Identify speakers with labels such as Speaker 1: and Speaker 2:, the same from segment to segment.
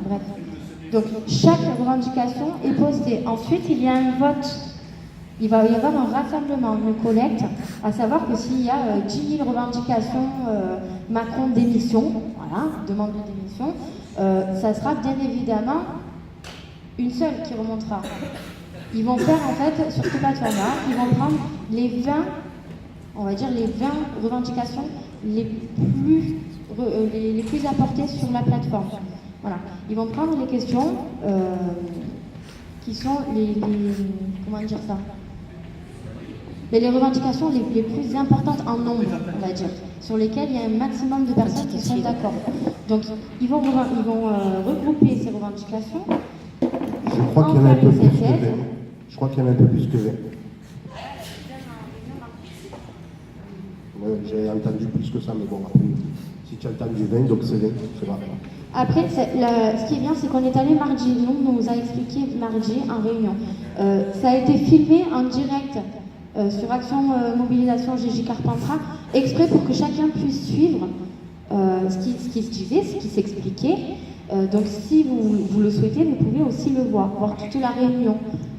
Speaker 1: Bref. Donc chaque revendication est postée. Ensuite, il y a un vote. Il va y avoir un rassemblement, une collecte, à savoir que s'il y a 10 000 revendications Macron démission, voilà, demande de démission, ça sera bien évidemment une seule qui remontera. Ils vont faire en fait, sur cette plateforme-là, ils vont prendre les 20, on va dire les 20 revendications les plus apportées sur la plateforme. Voilà. Ils vont prendre les questions qui sont comment dire ça, mais les revendications les plus importantes en nombre, on va dire, sur lesquelles il y a un maximum de personnes qui sont d'accord. Donc ils vont regrouper ces revendications.
Speaker 2: Je crois qu'il y en a un peu plus que 20. Je crois qu'il y en a un peu plus que 20. Ouais, j'ai entendu plus que ça, mais bon, après, si tu as entendu 20, donc c'est 20, c'est pas grave.
Speaker 1: Après, ce qui est bien, c'est qu'on est allé mardi, nous a expliqué mardi en réunion. Ça a été filmé en direct sur Action Mobilisation GJ Carpentras, exprès pour que chacun puisse suivre ce qui se disait, ce qui s'expliquait. Donc si vous le souhaitez, vous pouvez aussi le voir toute la réunion.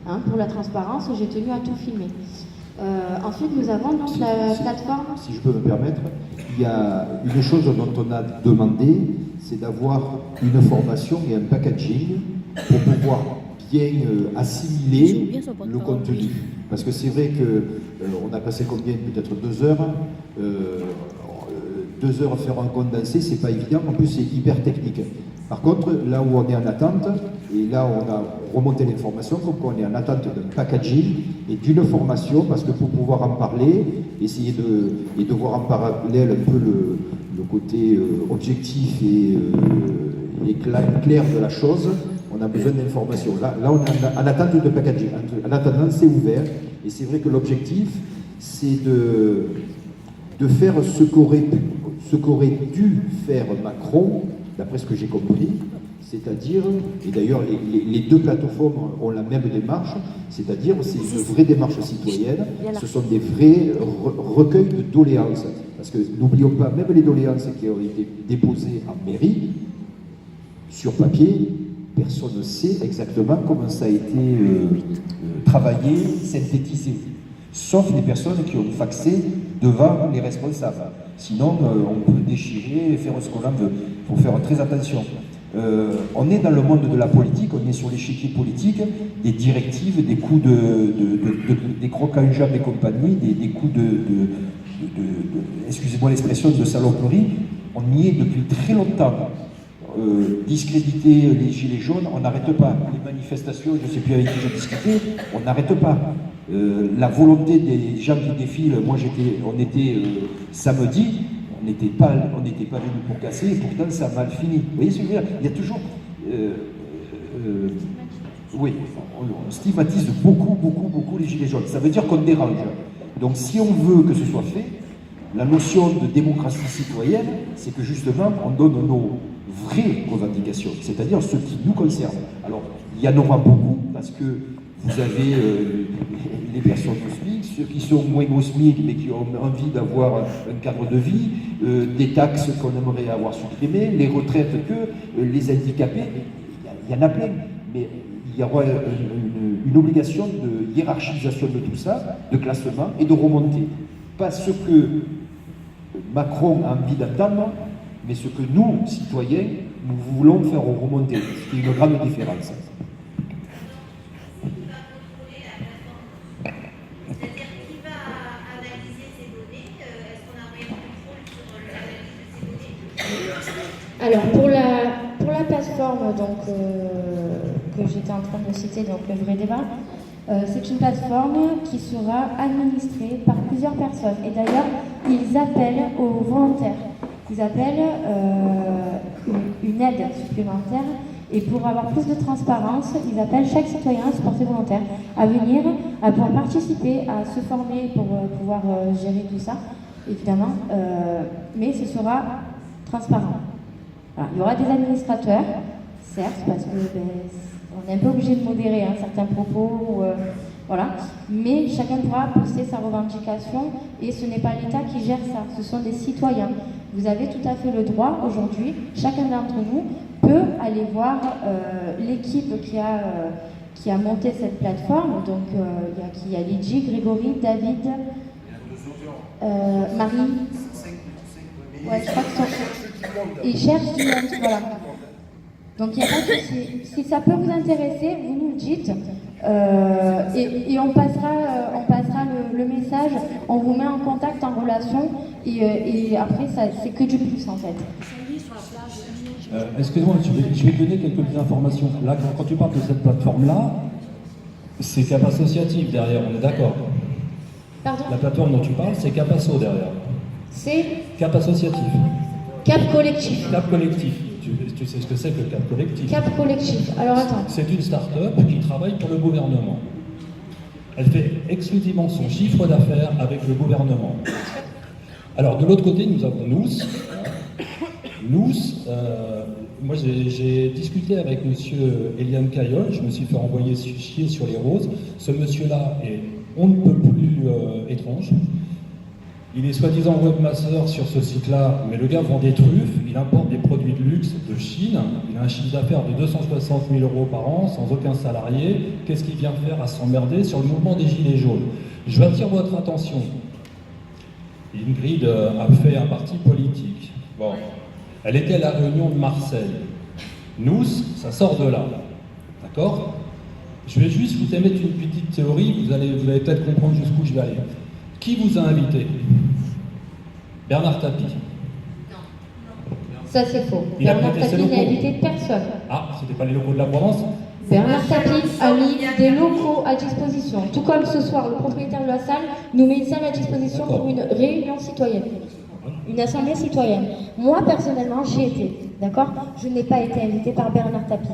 Speaker 1: Hein, pour la transparence, j'ai tenu à tout filmer. Ensuite, nous avons donc la plateforme...
Speaker 3: Si je peux me permettre, il y a une chose dont on a demandé, c'est d'avoir une formation et un packaging pour pouvoir bien assimiler le contenu. Parce que c'est vrai qu'on a passé combien? Peut-être 2 heures. 2 heures faire un condensé, c'est pas évident, en plus c'est hyper technique. Par contre, là où on est en attente, et là on a remonté l'information, comme on est en attente d'un packaging et d'une formation, parce que pour pouvoir en parler, essayer de voir en parallèle un peu le côté objectif et clair de la chose, on a besoin d'informations. Là on est en attente de packaging. En attendant, c'est ouvert, et c'est vrai que l'objectif, c'est de faire ce qu'aurait dû faire Macron, d'après ce que j'ai compris, c'est-à-dire, et d'ailleurs les deux plateformes ont la même démarche, c'est-à-dire c'est une vraie démarche citoyenne, ce sont des vrais recueils de doléances. Parce que n'oublions pas, même les doléances qui ont été déposées en mairie, sur papier, personne ne sait exactement comment ça a été travaillé, synthétisé. Sauf les personnes qui ont faxé devant les responsables. Sinon, on peut déchirer et faire ce qu'on veut. Il faut faire très attention. On est dans le monde de la politique, on est sur l'échiquier politique, des directives, des coups des crocs en jambes et compagnie, des coups excusez-moi l'expression, de saloperie. On y est depuis très longtemps. Discréditer les gilets jaunes, on n'arrête pas. Les manifestations, je ne sais plus avec qui j'ai discuté, on n'arrête pas. La volonté des gens qui défilent, on était samedi, on n'était pas venus pour casser, et pourtant ça a mal fini. Vous voyez ce que je veux dire? Il y a toujours... oui, on stigmatise beaucoup les gilets jaunes. Ça veut dire qu'on dérange. Donc si on veut que ce soit fait, la notion de démocratie citoyenne, c'est que justement, on donne nos vraies revendications, c'est-à-dire ce qui nous concerne. Alors, il y en aura beaucoup, parce que vous avez les personnes au SMIC, ceux qui sont moins au SMIC, mais qui ont envie d'avoir un cadre de vie, des taxes qu'on aimerait avoir supprimées, les retraites les handicapés, il y en a plein. Mais il y aura une obligation de hiérarchisation de tout ça, de classement et de remontée. Pas ce que Macron a envie d'attendre, mais ce que nous, citoyens, nous voulons faire remonter, ce qui est une grande différence.
Speaker 1: Alors pour la plateforme donc, que j'étais en train de citer, donc le vrai débat, c'est une plateforme qui sera administrée par plusieurs personnes. Et d'ailleurs, ils appellent aux volontaires. Ils appellent une aide supplémentaire. Et pour avoir plus de transparence, ils appellent chaque citoyen à se porter volontaire, à venir, à pouvoir participer, à se former pour pouvoir gérer tout ça, évidemment. Mais ce sera transparent. Voilà. Il y aura des administrateurs, certes, parce que on est un peu obligé de modérer certains propos, voilà. Mais chacun pourra poster sa revendication et ce n'est pas l'État qui gère ça, ce sont des citoyens. Vous avez tout à fait le droit aujourd'hui, chacun d'entre nous peut aller voir l'équipe qui a monté cette plateforme. Donc il y a Lidji, Grégory, David, Marie. Ouais, je crois que ils cherchent du monde, voilà. Donc il n'y a pas de souci. Si ça peut vous intéresser, vous nous le dites. Et on passera le message, on vous met en contact, en relation, et après, c'est que du plus en fait.
Speaker 4: Excuse-moi, je vais te donner quelques petites informations. Là, quand tu parles de cette plateforme-là, c'est Cap Associatif derrière, on est d'accord?
Speaker 1: Pardon?
Speaker 4: La plateforme dont tu parles, c'est Cap Asso derrière.
Speaker 1: C'est
Speaker 4: Cap Associatif.
Speaker 1: Cap Collectif.
Speaker 4: Cap Collectif. Tu sais ce que c'est que Cap Collectif?
Speaker 1: Cap Collectif. Alors attends.
Speaker 4: C'est une start-up qui travaille pour le gouvernement. Elle fait exclusivement son chiffre d'affaires avec le gouvernement. Alors de l'autre côté, nous avons Nous. Nous, moi j'ai discuté avec monsieur Eliane Caillol, je me suis fait renvoyer chier sur les roses. Ce monsieur-là est on ne peut plus étrange. Il est soi-disant webmaster sur ce site-là, mais le gars vend des truffes, il importe des produits de luxe de Chine, il a un chiffre d'affaires de 260 000 € par an, sans aucun salarié. Qu'est-ce qu'il vient faire à s'emmerder sur le mouvement des Gilets jaunes? Je vais attirer votre attention. Ingrid a fait un parti politique. Bon, elle était à la réunion de Marseille. Nous, ça sort de là. D'accord? Je vais juste vous émettre une petite théorie, vous allez peut-être comprendre jusqu'où je vais aller. Qui vous a invité? Bernard Tapie.
Speaker 1: Ça c'est faux.
Speaker 4: Il a
Speaker 1: Bernard
Speaker 4: prêté ses
Speaker 1: Tapie n'a
Speaker 4: locaux.
Speaker 1: invité personne.
Speaker 4: Ah, c'était pas les locaux de la Provence?
Speaker 1: Bernard Tapie a mis des locaux à disposition. Tout comme ce soir, le propriétaire de la salle nous met une salle à disposition pour une réunion citoyenne. Une assemblée citoyenne. Moi, personnellement, j'y étais. D'accord? Je n'ai pas été invitée par Bernard Tapie.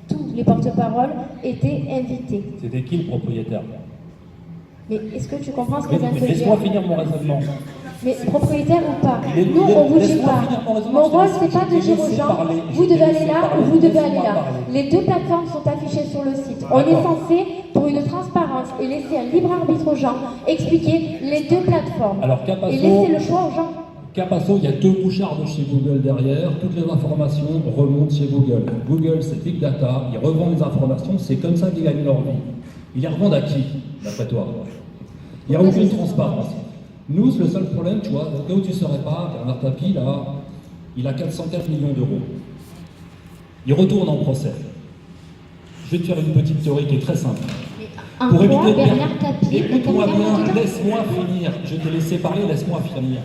Speaker 1: Tous les porte-paroles étaient invités.
Speaker 4: C'était qui le propriétaire?
Speaker 1: Mais est-ce que tu comprends ce que je viens de te dire?
Speaker 4: Laisse-moi finir mon raisonnement.
Speaker 1: Mais propriétaire ou pas,
Speaker 4: Mais
Speaker 1: nous on vous dit
Speaker 4: laisse-moi
Speaker 1: pas.
Speaker 4: finir mon raisonnement,
Speaker 1: Mon
Speaker 4: je t'ai
Speaker 1: rôle
Speaker 4: laissé-
Speaker 1: c'est pas
Speaker 4: je
Speaker 1: de
Speaker 4: t'ai
Speaker 1: dire aux
Speaker 4: laissé
Speaker 1: gens,
Speaker 4: parler,
Speaker 1: vous
Speaker 4: je t'ai
Speaker 1: devez aller
Speaker 4: laissé
Speaker 1: là
Speaker 4: parler,
Speaker 1: ou vous devez aller
Speaker 4: laisse-moi
Speaker 1: là.
Speaker 4: parler.
Speaker 1: Les deux plateformes sont affichées sur le site. On est censé, pour une transparence et laisser un libre arbitre aux gens, expliquer les deux plateformes.
Speaker 4: Alors, Capasso-
Speaker 1: Et laisser le choix aux gens.
Speaker 4: Capasso, il y a deux bouchards de chez Google derrière, toutes les informations remontent chez Google. Google, c'est Big Data, ils revendent les informations, c'est comme ça qu'ils gagnent leur vie. Ils les revendent à qui, d'après toi? Il n'y a aucune transparence. Nous, le seul problème, tu vois, au cas où tu ne saurais pas, Bernard Tapie, là, il a 404 millions d'euros. Il retourne en procès. Je vais te faire une petite théorie qui est très simple.
Speaker 1: En
Speaker 4: Pour
Speaker 1: quoi
Speaker 4: éviter de
Speaker 1: Bernard Tapie
Speaker 4: Écoute-moi
Speaker 1: est un
Speaker 4: bien,
Speaker 1: candidat?
Speaker 4: laisse-moi finir. Je t'ai laissé parler, laisse-moi finir.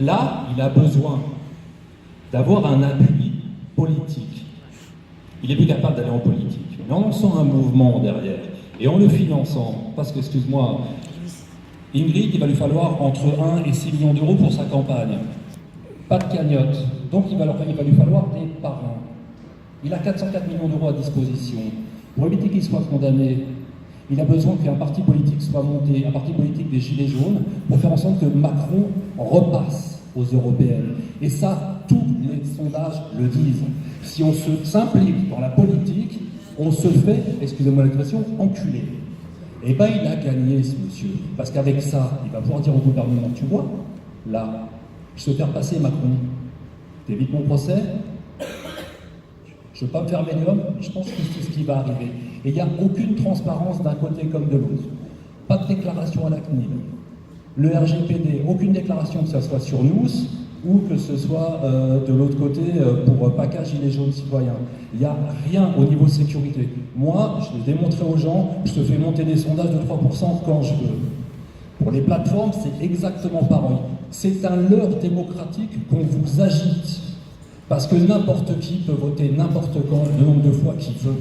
Speaker 4: Là, il a besoin d'avoir un appui politique. Il est plus capable d'aller en politique. Mais en lançant un mouvement derrière et en le finançant, parce que, excuse-moi, Ingrid, il va lui falloir entre 1 et 6 millions d'euros pour sa campagne. Pas de cagnotte. Donc il va lui falloir des parrains. Il a 404 millions d'euros à disposition. Pour éviter qu'il soit condamné, il a besoin qu'un parti politique soit monté, un parti politique des Gilets jaunes, pour faire en sorte que Macron repasse aux européennes. Et ça, tous les sondages le disent. Si on s'implique dans la politique, on se fait, excusez-moi l'expression, enculer. Eh bien, il a gagné, ce monsieur. Parce qu'avec ça, il va pouvoir dire au gouvernement, tu vois, là, je vais faire passer Macron. T'évites mon procès? Je ne veux pas me faire médium, je pense que c'est ce qui va arriver. Et il n'y a aucune transparence d'un côté comme de l'autre. Pas de déclaration à la CNIL. Le RGPD, aucune déclaration que ce soit sur nous ou que ce soit de l'autre côté pour PACA Gilets jaunes citoyens. Il n'y a rien au niveau sécurité. Moi, je l'ai démontré aux gens, je te fais monter des sondages de 3% quand je veux. Pour les plateformes, c'est exactement pareil. C'est un leurre démocratique qu'on vous agite. Parce que n'importe qui peut voter n'importe quand, le nombre de fois qu'il veut.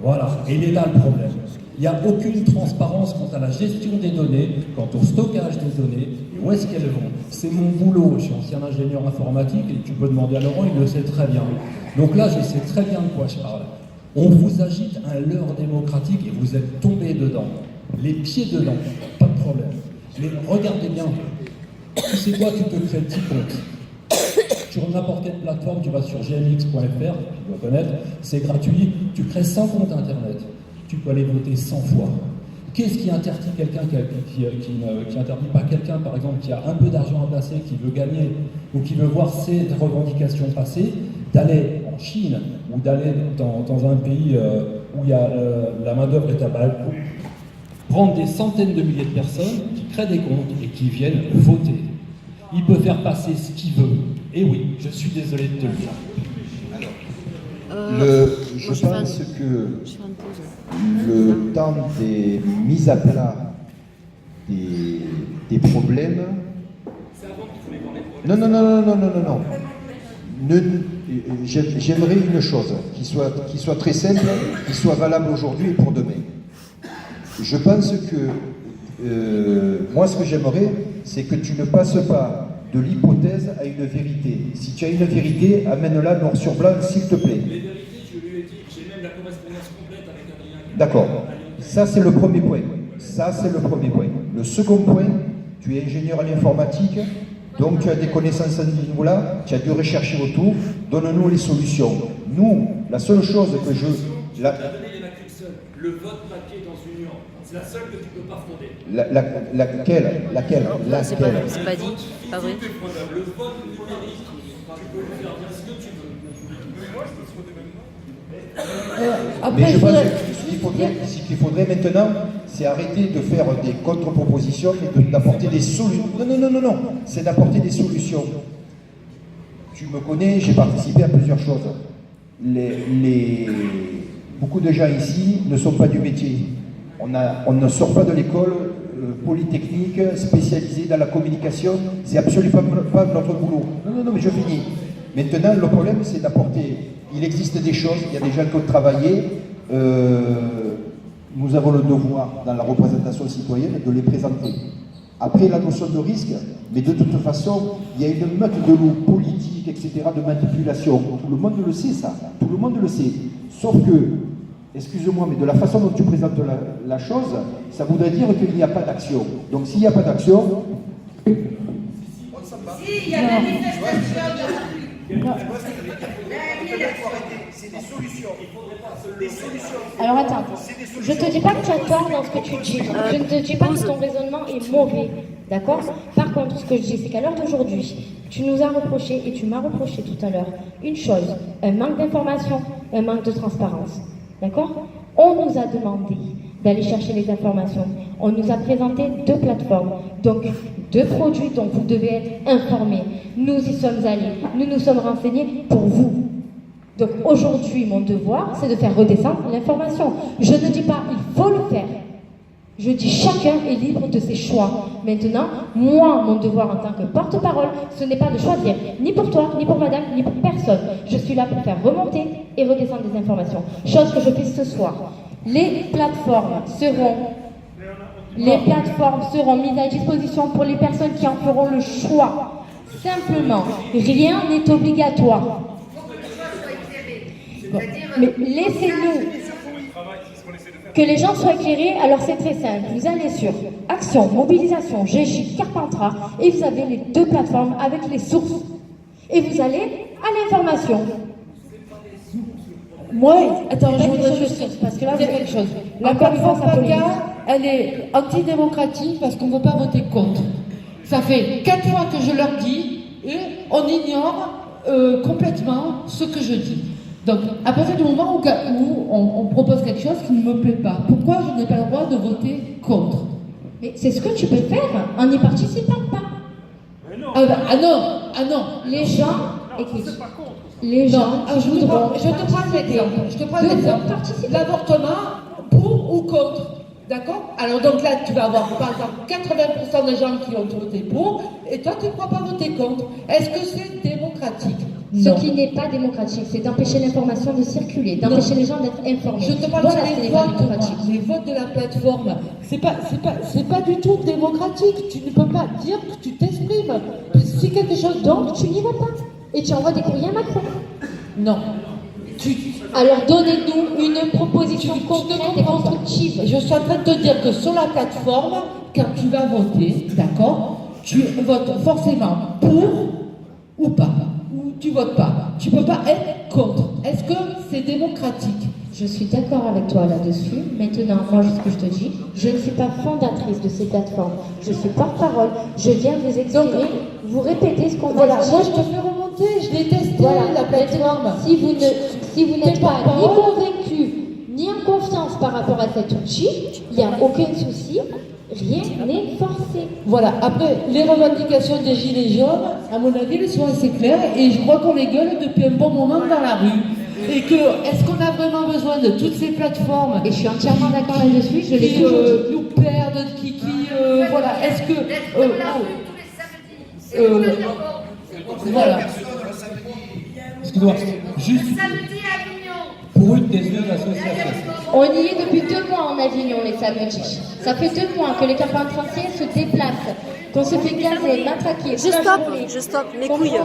Speaker 4: Voilà, et il est là le problème. Il n'y a aucune transparence quant à la gestion des données, quant au stockage des données, et où est-ce qu'elles vont. C'est mon boulot, je suis ancien ingénieur informatique, et tu peux demander à Laurent, il le sait très bien. Donc là, je sais très bien de quoi je parle. On vous agite un leurre démocratique et vous êtes tombé dedans. Les pieds dedans, pas de problème. Mais regardez bien, tu sais quoi, tu te crées 10 comptes. Sur n'importe quelle plateforme, tu vas sur gmx.fr, tu dois connaître, c'est gratuit, tu crées 100 comptes internet, tu peux aller voter 100 fois. Qu'est-ce qui interdit quelqu'un qui interdit pas quelqu'un, par exemple, qui a un peu d'argent à placer, qui veut gagner ou qui veut voir ses revendications passer, d'aller en en Chine ou d'aller dans un pays où il y a, la main-d'œuvre est à bas coût, prendre des centaines de milliers de personnes qui créent des comptes et qui viennent voter. Il peut faire passer ce qu'il veut. Et oui, je suis désolé de te le dire.
Speaker 3: Je pense que le temps des mises à plat des problèmes.
Speaker 4: C'est avant qu'il faut les voir les problèmes.
Speaker 3: Non. J'aimerais une chose qui soit très simple, qui soit valable aujourd'hui et pour demain. Je pense que moi, ce que j'aimerais, c'est que tu ne passes pas de l'hypothèse à une vérité. Si tu as une vérité, amène-la noir sur blanc, s'il te plaît.
Speaker 4: Les vérités, je lui ai dit, j'ai même la correspondance complète avec Adrien.
Speaker 3: D'accord. Ça, c'est le premier point. Le second point, tu es ingénieur en informatique, donc tu as des connaissances à ce niveau-là, tu as dû rechercher autour, donne-nous les solutions. Nous, la seule chose que je...
Speaker 4: Tu as donné les matrices seules. Le vote papier dans une urne, c'est la seule que tu ne peux pas frauder.
Speaker 3: Laquelle
Speaker 5: C'est pas dit, pas vrai.
Speaker 4: Le vote numérique, tu peux lui faire dire ce que tu veux.
Speaker 3: Mais je pense que ce qu'il faudrait maintenant, c'est arrêter de faire des contre-propositions et d'apporter des solutions. Non, c'est d'apporter des solutions. Tu me connais, j'ai participé à plusieurs choses. Beaucoup de gens ici ne sont pas du métier. On ne sort pas de l'école polytechnique spécialisée dans la communication. C'est absolument pas notre boulot. Non, mais je finis. Maintenant, le problème, c'est d'apporter. Il existe des choses, il y a des gens qui ont travaillé. Nous avons le devoir, dans la représentation citoyenne, de les présenter. Après, la notion de risque, mais de toute façon, il y a une meute de loups politiques, etc., de manipulation. Tout le monde le sait, ça. Tout le monde le sait. Sauf que, excuse-moi, mais de la façon dont tu présentes la chose, ça voudrait dire qu'il n'y a pas d'action. Donc, s'il n'y a pas d'action...
Speaker 6: Si, il y a manifestation. C'est des solutions.
Speaker 1: Alors attends, je ne te dis pas que tu as tort dans ce que tu dis. Je ne te dis pas que ton raisonnement est mauvais. D'accord? Par contre, ce que je dis, c'est qu'à l'heure d'aujourd'hui, tu nous as reproché, et tu m'as reproché tout à l'heure, une chose, un manque d'information, un manque de transparence. D'accord? On nous a demandé d'aller chercher les informations. On nous a présenté 2 plateformes, donc 2 produits dont vous devez être informés. Nous y sommes allés, nous nous sommes renseignés pour vous. Donc aujourd'hui, mon devoir, c'est de faire redescendre l'information. Je ne dis pas il faut le faire. Je dis chacun est libre de ses choix. Maintenant, moi, mon devoir en tant que porte-parole, ce n'est pas de choisir, ni pour toi, ni pour madame, ni pour personne. Je suis là pour faire remonter et redescendre des informations. Chose que je fais ce soir. Les plateformes seront mises à disposition pour les personnes qui en feront le choix. Simplement, rien n'est obligatoire. Bon. Mais laissez-nous que les gens soient éclairés. Alors c'est très simple, vous allez sur Action, Mobilisation, GJ, Carpentras et vous avez les 2 plateformes avec les sources et vous allez à l'information.
Speaker 7: Moi, attends, je voudrais juste
Speaker 1: parce que là,
Speaker 7: dire quelque chose.
Speaker 1: La
Speaker 7: La plateforme
Speaker 1: plateforme
Speaker 7: PACA, elle est antidémocratique parce qu'on ne veut pas voter contre. Ça fait 4 fois que je leur dis et on ignore complètement ce que je dis. Donc, à partir du moment où on propose quelque chose qui ne me plaît pas, pourquoi je n'ai pas le droit de voter contre?
Speaker 1: Mais c'est ce que tu peux faire en n'y participant pas.
Speaker 7: Ah non.
Speaker 1: Les gens, écoute, les gens
Speaker 7: je te prends l'exemple. L'avortement, pour ou contre. D'accord? Alors donc là, tu vas avoir par exemple 80% des gens qui ont voté pour, et toi tu ne pourras pas voter contre. Est-ce que c'est démocratique?
Speaker 1: Ce qui n'est pas démocratique, c'est d'empêcher l'information de circuler, d'empêcher les gens d'être informés.
Speaker 7: Je te parle
Speaker 1: voilà,
Speaker 7: des votes de la plateforme. C'est pas du tout démocratique. Tu ne peux pas dire que tu t'exprimes. Si quelque chose
Speaker 1: Donc tu n'y vas pas. Et tu envoies des courriers à Macron.
Speaker 7: Non.
Speaker 1: Alors donnez-nous une proposition concrète et constructive.
Speaker 7: Je suis en train de te dire que sur la plateforme, quand tu vas voter, d'accord, tu votes forcément pour ou pas. Ou tu votes pas. Tu peux pas être contre. Est-ce que c'est démocratique?
Speaker 1: Je suis d'accord avec toi là-dessus. Maintenant, moi, ce que je te dis, je ne suis pas fondatrice de ces plateformes. Je suis porte-parole. Je viens vous expliquer, vous répétez ce qu'on va
Speaker 7: Voilà,
Speaker 1: dire.
Speaker 7: moi je te fais remonter, je détesté
Speaker 1: Voilà,
Speaker 7: la plateforme.
Speaker 1: si vous n'êtes pas
Speaker 7: pas
Speaker 1: ni
Speaker 7: parole.
Speaker 1: convaincu, ni en confiance par rapport à cet outil, il n'y a aucun souci, rien n'est forcé.
Speaker 7: Voilà, après, les revendications des Gilets jaunes, à mon avis, elles sont assez claires et je crois qu'on les gueule depuis un bon moment dans la rue. Et que, est-ce qu'on a vraiment besoin de toutes ces plateformes
Speaker 1: Et je suis entièrement d'accord là-dessus, je l'ai
Speaker 7: qui
Speaker 1: toujours dit.
Speaker 7: nous perdent, voilà, est-ce que... voilà.
Speaker 4: Excuse-moi, juste pour une des deux associations.
Speaker 1: On y est depuis 2 mois en Avignon, les samedis. Ça fait 2 mois que les campagnes françaises se déplacent, qu'on se fait gazer, matraquer.
Speaker 5: Je stoppe mes couilles.